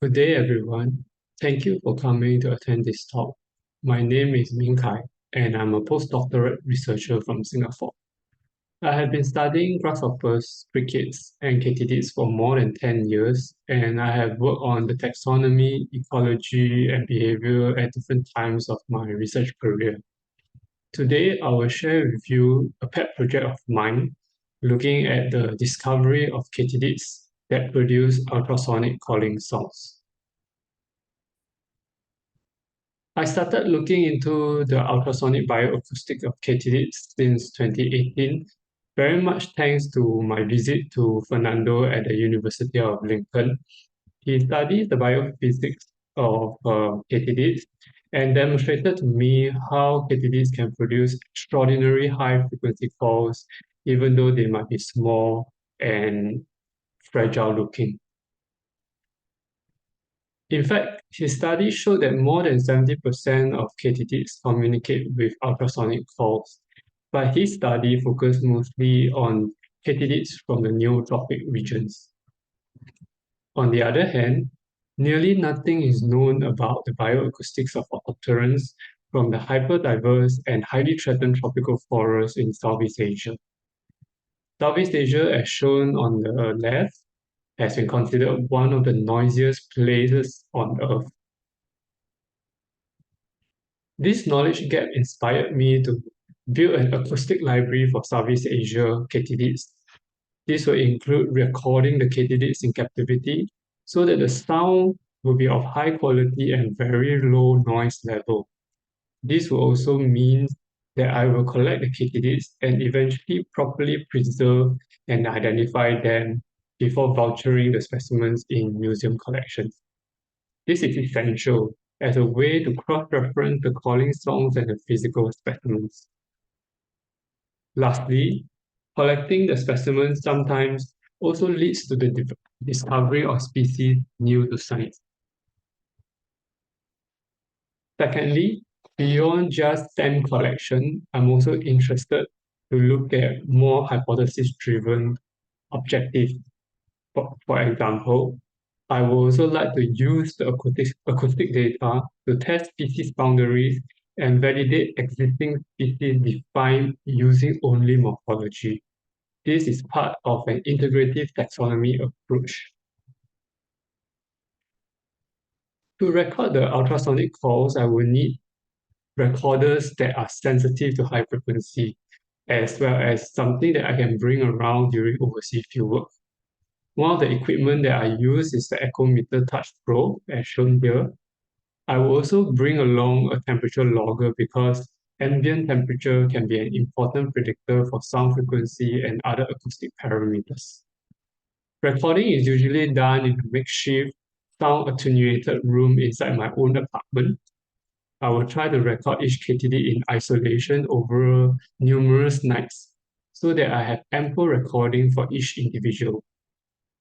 Good day, everyone. Thank you for coming to attend this talk. My name is Ming Kai, and I'm a postdoctorate researcher from Singapore. I have been studying grasshoppers, crickets, and katydids for more than 10 years, and I have worked on the taxonomy, ecology, and behavior at different times of my research career. Today, I will share with you a pet project of mine looking at the discovery of katydids that produce ultrasonic calling songs. I started looking into the ultrasonic bioacoustics of katydids since 2018, very much thanks to my visit to Fernando at the University of Lincoln. He studied the biophysics of katydids and demonstrated to me how katydids can produce extraordinary high frequency calls, even though they might be small and fragile looking. In fact, his study showed that more than 70% of katydids communicate with ultrasonic calls, but his study focused mostly on katydids from the neotropic regions. On the other hand, nearly nothing is known about the bioacoustics of orthopterans from the hyperdiverse and highly threatened tropical forests in Southeast Asia. Southeast Asia, as shown on the left, has been considered one of the noisiest places on Earth. This knowledge gap inspired me to build an acoustic library for Southeast Asia katydids. This will include recording the katydids in captivity so that the sound will be of high quality and very low noise level. This will also mean that I will collect the katydids and eventually properly preserve and identify them before vouchering the specimens in museum collections. This is essential as a way to cross-reference the calling songs and the physical specimens. Lastly, collecting the specimens sometimes also leads to the discovery of species new to science. Secondly, beyond just stamp collection, I'm also interested to look at more hypothesis-driven objectives. For example, I would also like to use the acoustic data to test species boundaries and validate existing species defined using only morphology. This is part of an integrative taxonomy approach. To record the ultrasonic calls, I will need recorders that are sensitive to high frequency, as well as something that I can bring around during overseas fieldwork. One of the equipment that I use is the Echometer Touch Pro, as shown here. I will also bring along a temperature logger because ambient temperature can be an important predictor for sound frequency and other acoustic parameters. Recording is usually done in a makeshift, sound attenuated room inside my own apartment. I will try to record each KTD in isolation over numerous nights so that I have ample recording for each individual.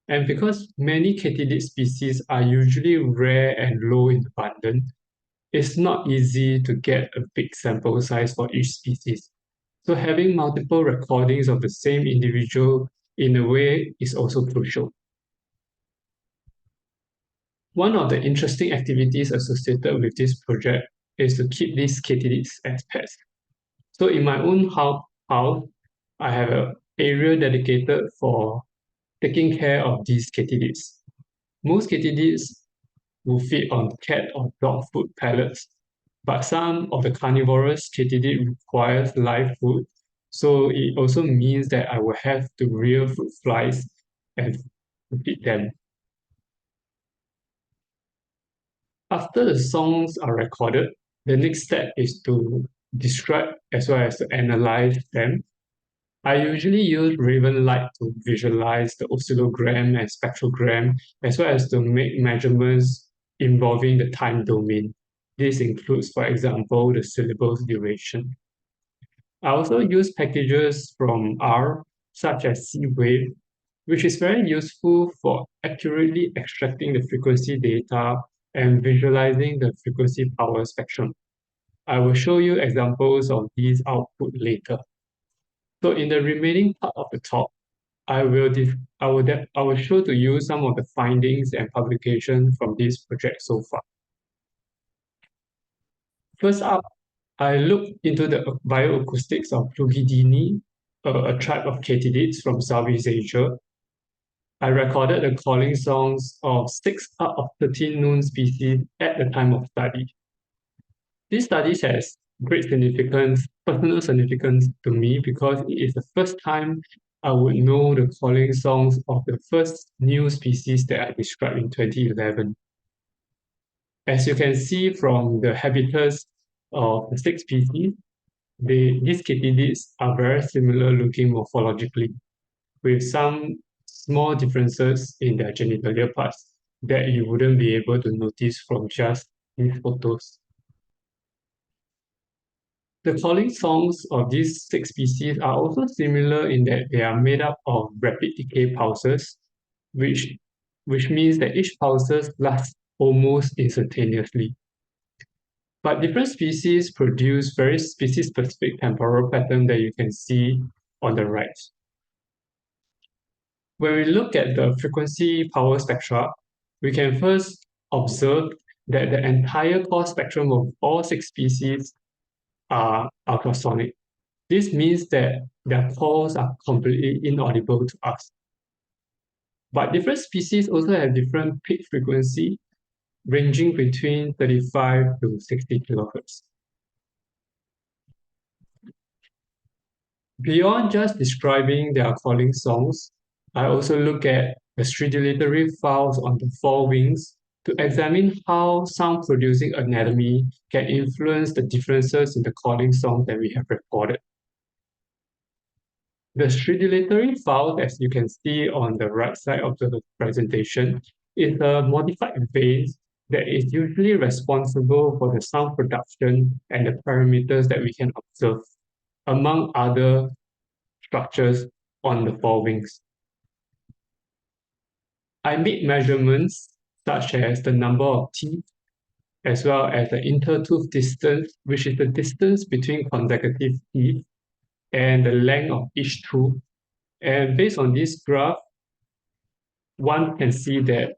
And because many katydid species are usually rare and low in abundance, it's not easy to get a big sample size for each species. So having multiple recordings of the same individual in a way is also crucial. One of the interesting activities associated with this project is to keep these katydids as pets. So in my own house, I have an area dedicated for taking care of these katydids. Most katydids will feed on cat or dog food pellets, but some of the carnivorous katydid requires live food, so it also means that I will have to rear fruit flies and feed them. After the songs are recorded, the next step is to describe as well as to analyze them. I usually use Raven Light to visualize the oscillogram and spectrogram, as well as to make measurements involving the time domain. This includes, for example, the syllabus duration. I also use packages from R, such as C-Wave, which is very useful for accurately extracting the frequency data and visualizing the frequency power spectrum. I will show you examples of these output later. So in the remaining part of the talk, I will show to you some of the findings and publications from this project so far. First up, I looked into the bioacoustics of Plugidini, a tribe of katydids from Southeast Asia. I recorded the calling songs of 6 out of 13 known species at the time of study. This study has great significance, personal significance to me because it is the first time I would know the calling songs of the first new species that I described in 2011. As you can see from the habitats of the 6 species, these katydids are very similar looking morphologically, with some small differences in their genitalia parts that you wouldn't be able to notice from just these photos. The calling songs of these 6 species are also similar in that they are made up of rapid decay pulses, which, which means that each pulses lasts almost instantaneously. But different species produce very species-specific temporal pattern that you can see on the right. When we look at the frequency power spectra, we can first observe that the entire call spectrum of all 6 species are ultrasonic. This means that their calls are completely inaudible to us. But different species also have different peak frequency, ranging between 35 to 60 kilohertz. Beyond just describing their calling songs, I also look at the stridulatory files on the forewings to examine how sound-producing anatomy can influence the differences in the calling song that we have recorded. The stridulatory file, as you can see on the right side of the presentation, is a modified vein that is usually responsible for the sound production and the parameters that we can observe, among other structures on the forewings. I made measurements such as the number of teeth, as well as the intertooth distance, which is the distance between consecutive teeth, and the length of each tooth. And based on this graph, one can see that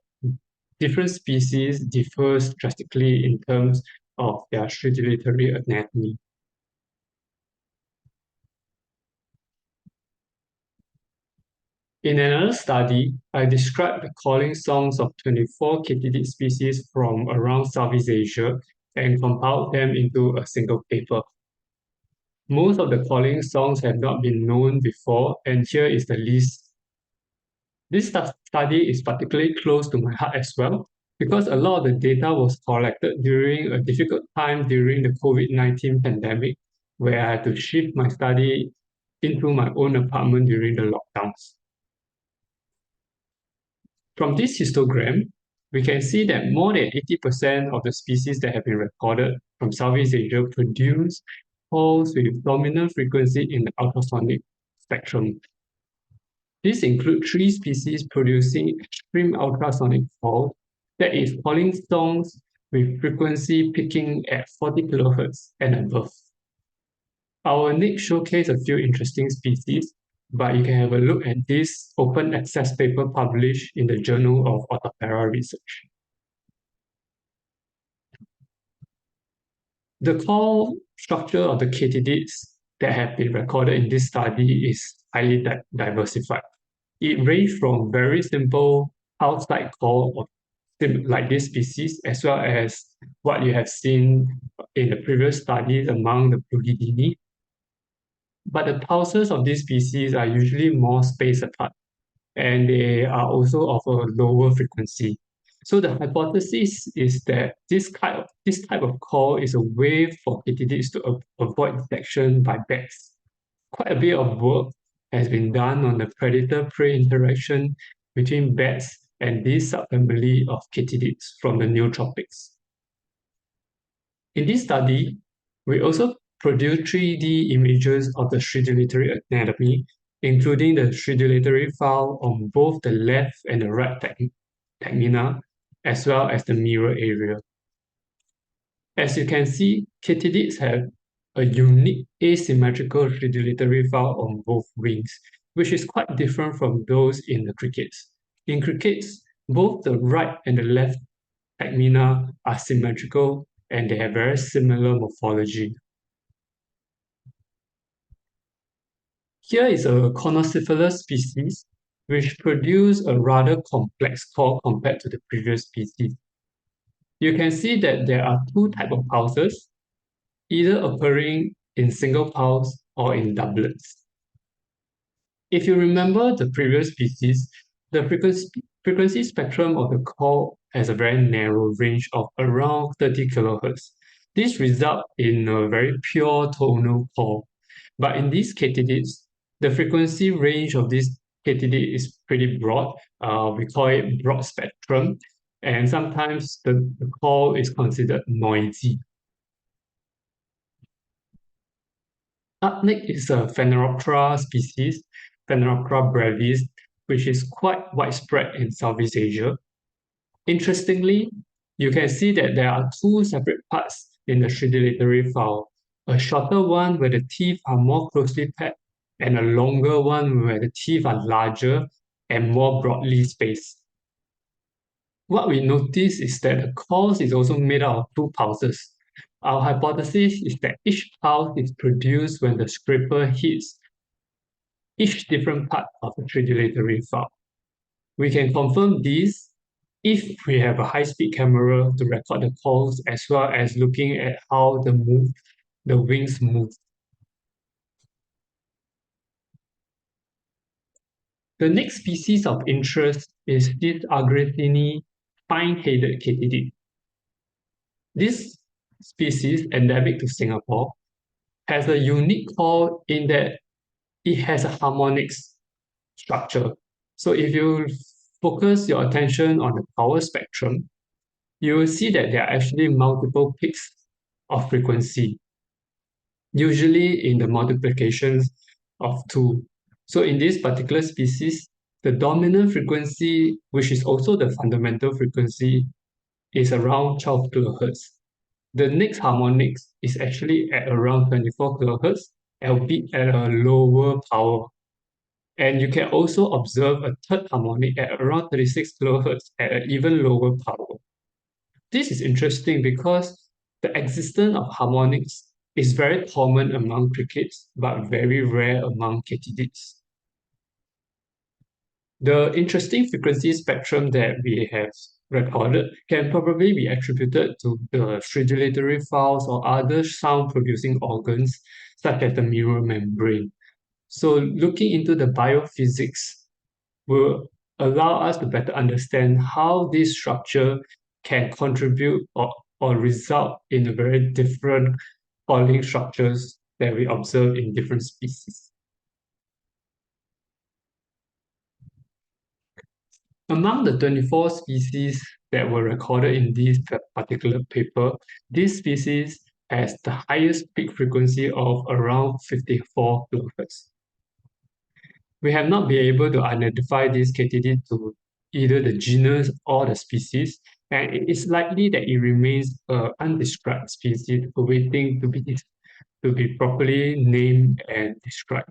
different species differ drastically in terms of their stridulatory anatomy. In another study, I described the calling songs of 24 katydid species from around Southeast Asia and compiled them into a single paper. Most of the calling songs have not been known before, and here is the list. This study is particularly close to my heart as well, because a lot of the data was collected during a difficult time during the COVID-19 pandemic, where I had to shift my study into my own apartment during the lockdowns. From this histogram, we can see that more than 80% of the species that have been recorded from Southeast Asia produce calls with dominant frequency in the ultrasonic spectrum. These include 3 species producing extreme ultrasonic calls, that is, calling songs with frequency peaking at 40 kilohertz and above. I will next showcase a few interesting species, but you can have a look at this open access paper published in the Journal of Orthopera Research. The core structure of the katydids that have been recorded in this study is highly diversified. It ranged from very simple house-like call like this species, as well as what you have seen in the previous studies among the Plugidini. But the pulses of these species are usually more spaced apart, and they are also of a lower frequency. So the hypothesis is that this type of call is a way for katydids to avoid detection by bats. Quite a bit of work has been done on the predator-prey interaction between bats and this subfamily of katydids from the neotropics. In this study, we also produced 3D images of the stridulatory anatomy, including the stridulatory file on both the left and the right tegmina, as well as the mirror area. As you can see, katydids have a unique asymmetrical stridulatory file on both wings, which is quite different from those in the crickets. In crickets, both the right and the left tegmina are symmetrical and they have very similar morphology. Here is a Connocephalus species which produce a rather complex call compared to the previous species. You can see that there are two types of pulses, either occurring in single pulse or in doublets. If you remember the previous species, the frequency spectrum of the call has a very narrow range of around 30 kHz. This results in a very pure tonal call. But in these katydids, the frequency range of this katydid is pretty broad. We call it broad spectrum, and sometimes the call is considered noisy. Up next is a Phaneroptera species, Phaneroptera brevis, which is quite widespread in Southeast Asia. Interestingly, you can see that there are two separate parts in the stridulatory file, a shorter one where the teeth are more closely packed and a longer one where the teeth are larger and more broadly spaced. What we notice is that the cause is also made out of two pulses. Our hypothesis is that each pulse is produced when the scraper hits each different part of the stridulatory file. We can confirm this if we have a high-speed camera to record the calls as well as looking at how the wings move. The next species of interest is this Argentini fine-headed katydid. This species, endemic to Singapore, has a unique call in that it has a harmonics structure. So if you focus your attention on the power spectrum, you will see that there are actually multiple peaks of frequency, usually in the multiplications of 2. So in this particular species, the dominant frequency, which is also the fundamental frequency, is around 12 kHz. The next harmonics is actually at around 24 kHz, albeit at a lower power. And you can also observe a third harmonic at around 36 kHz at an even lower power. This is interesting because the existence of harmonics is very common among crickets, but very rare among katydids. The interesting frequency spectrum that we have recorded can probably be attributed to the stridulatory files or other sound-producing organs, such as the mirror membrane. So looking into the biophysics will allow us to better understand how this structure can contribute or result in a very different calling structures that we observe in different species. Among the 24 species that were recorded in this particular paper, this species has the highest peak frequency of around 54 kHz. We have not been able to identify this katydid to either the genus or the species, and it is likely that it remains an undescribed species awaiting to be properly named and described.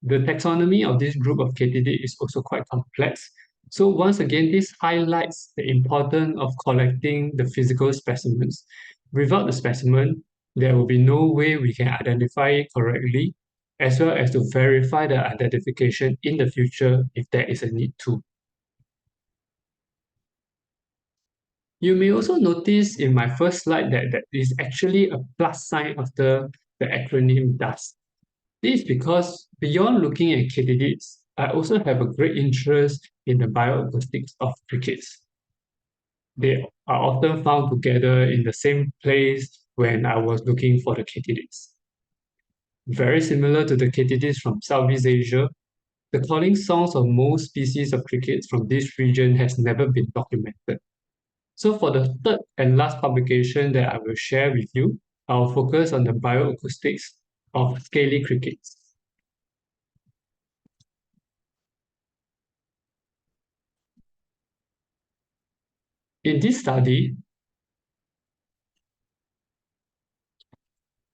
The taxonomy of this group of katydid is also quite complex. So once again, this highlights the importance of collecting the physical specimens. Without the specimen, there will be no way we can identify it correctly, as well as to verify the identification in the future if there is a need to. You may also notice in my first slide that there is actually a plus sign after the acronym d.u.s.k. This is because beyond looking at katydids, I also have a great interest in the bioacoustics of crickets. They are often found together in the same place when I was looking for the katydids. Very similar to the katydids from Southeast Asia, the calling songs of most species of crickets from this region has never been documented. So for the third and last publication that I will share with you, I'll focus on the bioacoustics of scaly crickets. In this study,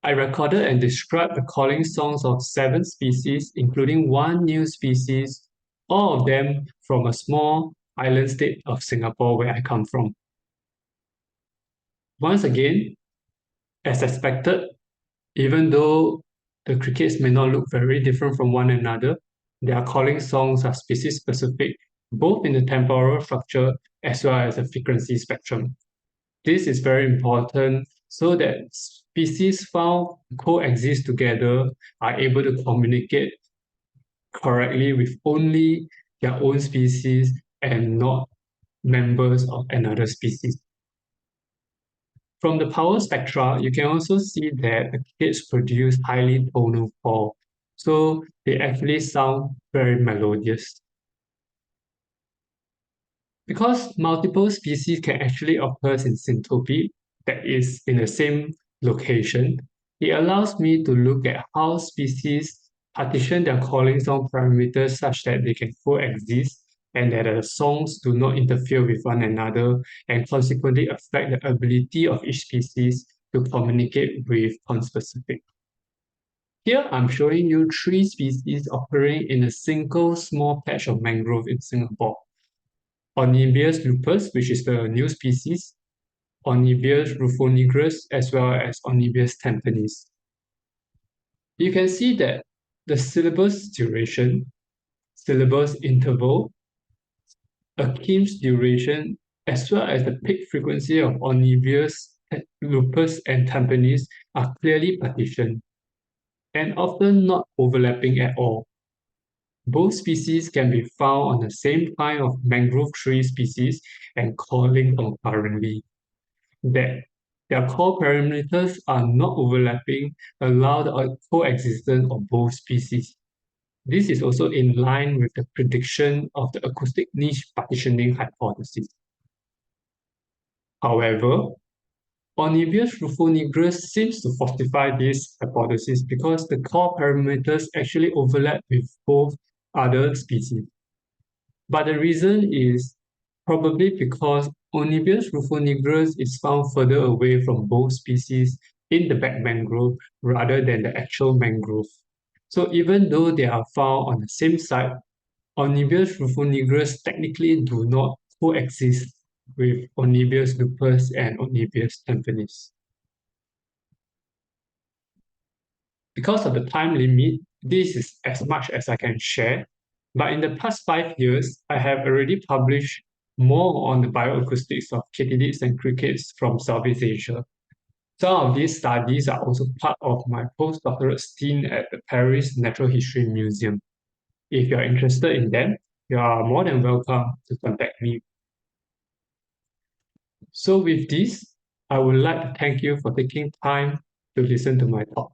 I recorded and described the calling songs of 7 species, including one new species, all of them from a small island state of Singapore where I come from. Once again, as expected, even though the crickets may not look very different from one another, their calling songs are species specific, both in the temporal structure as well as the frequency spectrum. This is very important so that species found coexist together are able to communicate correctly with only their own species and not members of another species. From the power spectra, you can also see that the kids produce highly tonal call, so they actually sound very melodious. Because multiple species can actually occur in syntopy, that is in the same location, it allows me to look at how species partition their calling song parameters such that they can coexist and that the songs do not interfere with one another and consequently affect the ability of each species to communicate with conspecific. Here I'm showing you 3 species occurring in a single small patch of mangrove in Singapore. Onibius lupus, which is the new species, Onibius rufonigros, as well as Onibius tampanis. You can see that the syllabus duration, syllabus interval, Akim's duration, as well as the peak frequency of Onibius lupus and tampanis are clearly partitioned and often not overlapping at all. Both species can be found on the same kind of mangrove tree species and calling concurrently. That their core parameters are not overlapping allow the coexistence of both species. This is also in line with the prediction of the acoustic niche partitioning hypothesis. However, Onibius rufonigros seems to falsify this hypothesis because the core parameters actually overlap with both other species. But the reason is probably because Onibius rufonigros is found further away from both species in the back mangrove rather than the actual mangrove. So even though they are found on the same site, Onibius rufonigros technically do not coexist with Onibius lupus and Onibius tampanis. Because of the time limit, this is as much as I can share. But in the past 5 years, I have already published more on the bioacoustics of katydids and crickets from Southeast Asia. Some of these studies are also part of my postdoctoral stint at the Paris Natural History Museum. If you're interested in them, you are more than welcome to contact me. So with this, I would like to thank you for taking time to listen to my talk.